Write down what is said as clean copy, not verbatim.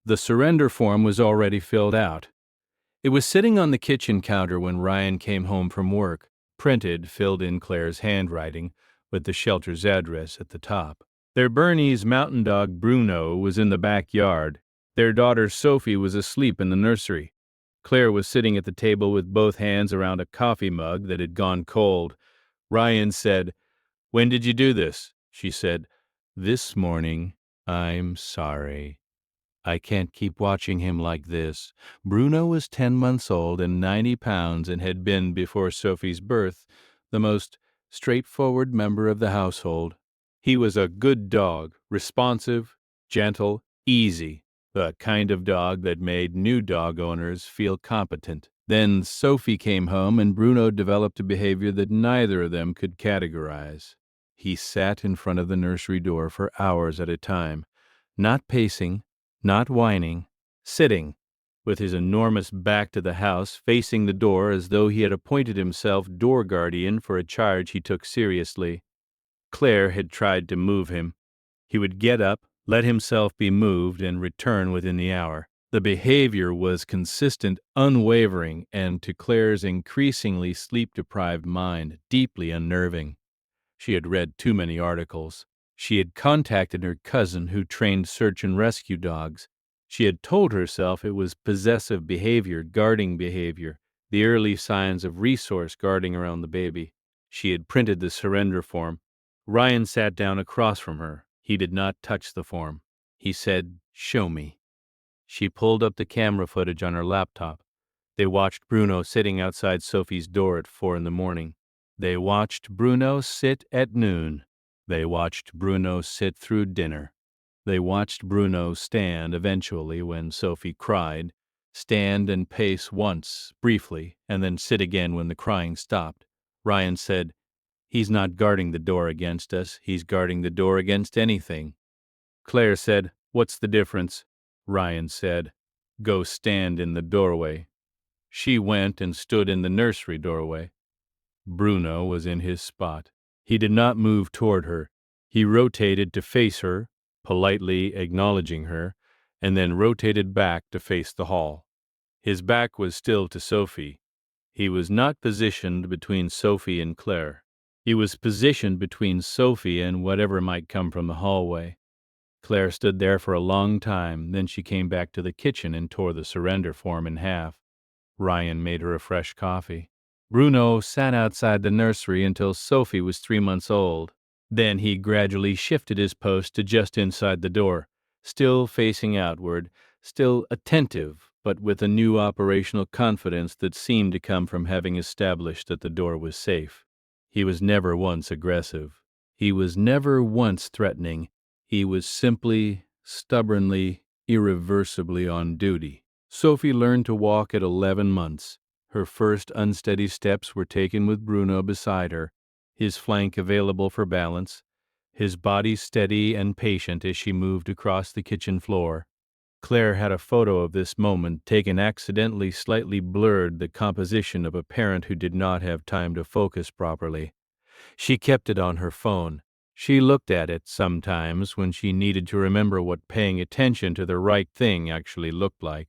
The surrender form was already filled out. It was sitting on the kitchen counter when Ryan came home from work, printed, filled in Claire's handwriting, with the shelter's address at the top. Their Bernese mountain dog Bruno was in the backyard. Their daughter Sophie was asleep in the nursery. Claire was sitting at the table with both hands around a coffee mug that had gone cold. Ryan said, "When did you do this?" She said, "This morning. I'm sorry. I can't keep watching him like this." Bruno was 10 months old and 90 pounds and had been, before Sophie's birth, the most straightforward member of the household. He was a good dog, responsive, gentle, easy, the kind of dog that made new dog owners feel competent. Then Sophie came home and Bruno developed a behavior that neither of them could categorize. He sat in front of the nursery door for hours at a time, not pacing, not whining, sitting, with his enormous back to the house, facing the door as though he had appointed himself door guardian for a charge he took seriously. Claire had tried to move him. He would get up, let himself be moved, and return within the hour. The behavior was consistent, unwavering, and to Claire's increasingly sleep-deprived mind, deeply unnerving. She had read too many articles. She had contacted her cousin who trained search and rescue dogs. She had told herself it was possessive behavior, guarding behavior, the early signs of resource guarding around the baby. She had printed the surrender form. Ryan sat down across from her. He did not touch the form. He said, "Show me." She pulled up the camera footage on her laptop. They watched Bruno sitting outside Sophie's door at 4 a.m. They watched Bruno sit at noon. They watched Bruno sit through dinner. They watched Bruno stand eventually when Sophie cried, stand and pace once, briefly, and then sit again when the crying stopped. Ryan said, "He's not guarding the door against us. He's guarding the door against anything." Claire said, "What's the difference?" Ryan said, "Go stand in the doorway." She went and stood in the nursery doorway. Bruno was in his spot. He did not move toward her. He rotated to face her, politely acknowledging her, and then rotated back to face the hall. His back was still to Sophie. He was not positioned between Sophie and Claire. He was positioned between Sophie and whatever might come from the hallway. Claire stood there for a long time, then she came back to the kitchen and tore the surrender form in half. Ryan made her a fresh coffee. Bruno sat outside the nursery until Sophie was 3 months old. Then he gradually shifted his post to just inside the door, still facing outward, still attentive, but with a new operational confidence that seemed to come from having established that the door was safe. He was never once aggressive. He was never once threatening. He was simply, stubbornly, irreversibly on duty. Sophie learned to walk at 11 months. Her first unsteady steps were taken with Bruno beside her, his flank available for balance, his body steady and patient as she moved across the kitchen floor. Claire had a photo of this moment taken accidentally slightly blurred the composition of a parent who did not have time to focus properly. She kept it on her phone. She looked at it sometimes when she needed to remember what paying attention to the right thing actually looked like.